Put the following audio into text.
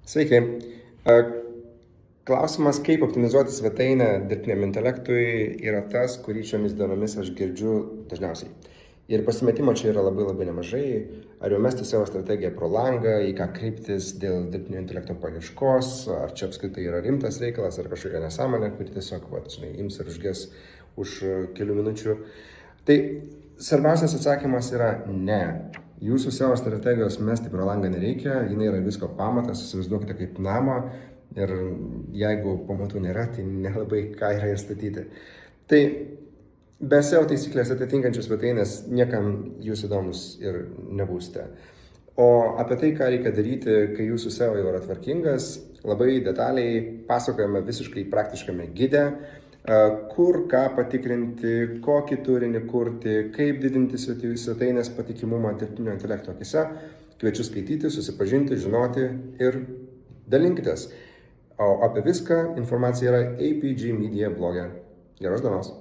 Sveiki. A, Klausimas, kaip optimizuoti svetainę dirbtiniam intelektui, yra tas, kurį šiomis dienomis aš girdžiu dažniausiai. Ir pasimetimo čia yra labai nemažai. Ar jau mesti savo strategiją pro langą, į ką kreiptis dėl dirbtinio intelekto paieškos, ar čia apskritai yra rimtas reikalas, ar kažkokia nesąmonė, kuri tiesiog, ims ir užges už kelių minučių. Tai svarbiausias atsakymas yra ne. Jūsų savo strategijos mesti pro langą nereikia, jinai yra visko pamatas, įsivaizduokite kaip namą ir jeigu pamatų nėra, tai nelabai ką yra ir statyti. Tai be SEO taisyklės atitinkančios svetainės niekam jūs įdomus ir nebūsite. O apie tai, ką reikia daryti, kai jūsų SEO jau yra tvarkingas, labai detaliai pasakojame visiškai praktiškame gide, kur ką patikrinti, kokį turinį kurti, kaip didinti svetainės patikimumą dirbtinio intelekto akyse. Kviečiu skaityti, susipažinti, žinoti ir dalinkitės. O apie viską informacija yra APG Media bloge. Geros dienos.